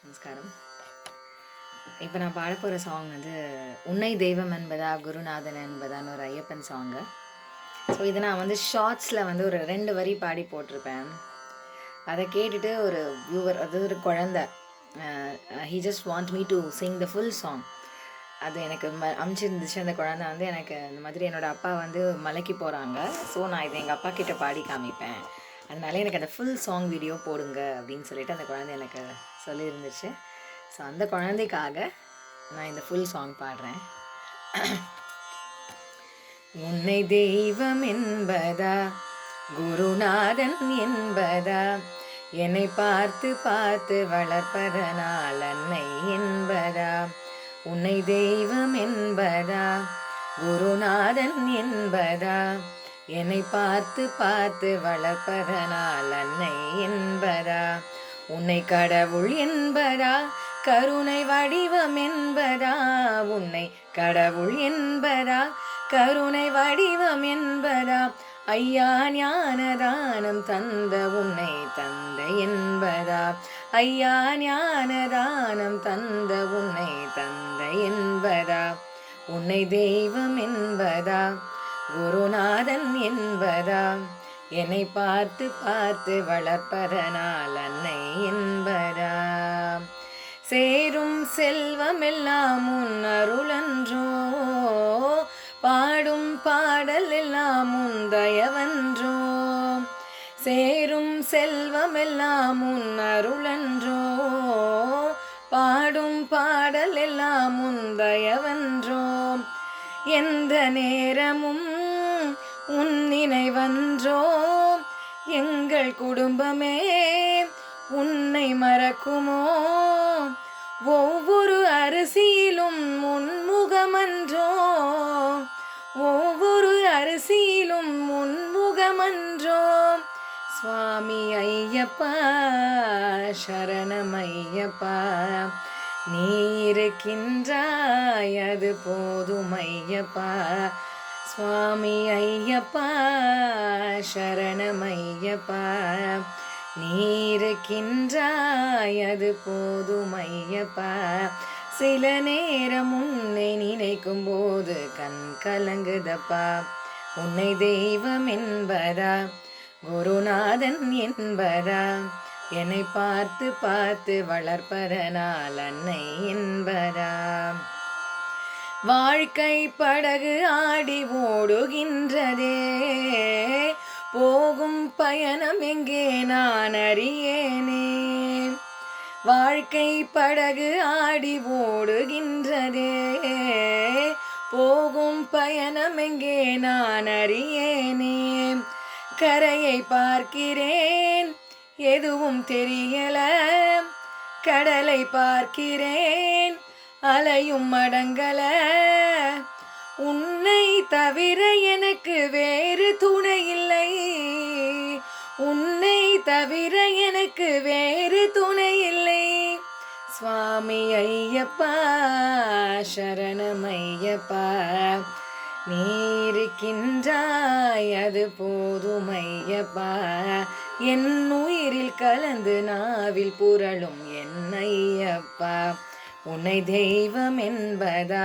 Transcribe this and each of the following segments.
நமஸ்காரம். இப்போ நான் பாட போகிற சாங் வந்து உன்னை தெய்வம் என்பதா குருநாதன் என்பதான்னு ஒரு ஐயப்பன் சாங்கு. ஸோ இதை நான் வந்து ஷார்ட்ஸில் வந்து ஒரு 2 வரி பாடி போட்டிருப்பேன். அதை கேட்டுட்டு ஒரு வியூவர், அது ஒரு குழந்தை, he just want me to Singh the full song. அது எனக்கு அமுச்சிருந்துச்சு. அந்த குழந்தை வந்து எனக்கு இந்த மாதிரி என்னோடய அப்பா வந்து மலைக்கு போகிறாங்க, ஸோ நான் இதை எங்கள் அப்பா கிட்டே பாடி காமிப்பேன், அதனால எனக்கு அந்த ஃபுல் சாங் வீடியோ போடுங்க அப்படின்னு சொல்லிட்டு அந்த குழந்தை எனக்கு சொல்லியிருந்துச்சு. ஸோ அந்த குழந்தைக்காக நான் இந்த ஃபுல் சாங் பாடுறேன். உன்னை தெய்வம் என்பதா குருநாதன் என்பதா, என்னை பார்த்து பார்த்து வளர்ப்பதனால் அன்னை என்பதா. உன்னை தெய்வம் என்பதா குருநாதன் என்பதா, என்னை பார்த்து பார்த்து வளர்ப்பதனால் அன்னை என்பதா. உன்னை கடவுள் என்பதா கருணை வடிவம் என்பதா, உன்னை கடவுள் என்பதா கருணை வடிவம் என்பதா, ஐயா ஞானதானம் தந்த உன்னை தந்தை என்பதா, ஐயா ஞானதானம் தந்த உன்னை தந்தை என்பதா. உன்னை தெய்வம் என்பதா குருநாதன் என்பதா, என்னை பார்த்து பார்த்து வளர்ப்பதனால் அன்னை என்பதா. சேரும் செல்வமெல்லாம் உன் அருளன்றோ, பாடும் பாடல் எல்லாம் உன் தயவன்றோ. சேரும் செல்வமெல்லாம் உன் அருளன்றோ, பாடும் பாடல் எல்லாம் உன் தயவன்றோ. எந்த நேரமும் உன் நினைவன்றோ, எங்கள் குடும்பமே உன்னை மறக்குமோ. ஒவ்வொரு அரிசியிலும் உன்முகமன்றோ, ஒவ்வொரு அரிசியிலும் உன்முகமன்றோ. சுவாமி ஐயப்பா சரணம் ஐயப்பா, நீ இருக்கின்றாய் அது போதும் ஐயப்பா. சுவாமி ஐயப்பா சரணம் ஐயப்பா, நீ இருக்கின்றாய் அது போதும் ஐயப்பா. சில நேரம் உன்னை நினைக்கும் போது கண் கலங்குதப்பா. உன்னை தெய்வம் என்பதா குருநாதன் என்பதா, என்னை பார்த்து பார்த்து வளர்ப்பதனால் அன்னை என்பதா. வாழ்க்கை படகு ஆடி ஓடுகின்றதே, போகும் பயணம் எங்கே நான் அறியேனே. வாழ்க்கை படகு ஆடி ஓடுகின்றதே, போகும் பயணம் எங்கே நான் அறியேனே. கரையை பார்க்கிறேன் எதுவும் தெரியல, கடலை பார்க்கிறேன் அலையும் அடங்கல. உன்னை தவிர எனக்கு வேறு துணை இல்லை, உன்னை தவிர எனக்கு வேறு துணை இல்லை. சுவாமி ஐயப்பா சரணம் ஐயப்பா, நீ இருக்கின்றாய் அது போதும் ஐயப்பா. என் உயிரில் கலந்து நாவில் புரளும் என் ஐயப்பா. உன்னை தெய்வம் என்பதா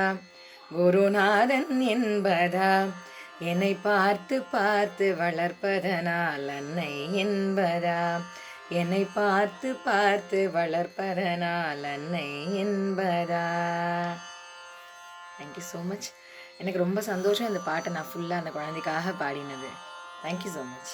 குருநாதன் என்பதா, என்னை பார்த்து பார்த்து வளர்ப்பதனால் அன்னை என்பதா, என்னை பார்த்து பார்த்து வளர்ப்பதனால் அன்னை என்பதா. Thank you so much. எனக்கு ரொம்ப சந்தோஷம் இந்த பாட்டை நான் ஃபுல்லாக அந்த குழந்தைக்காக பாடினது. Thank you so much.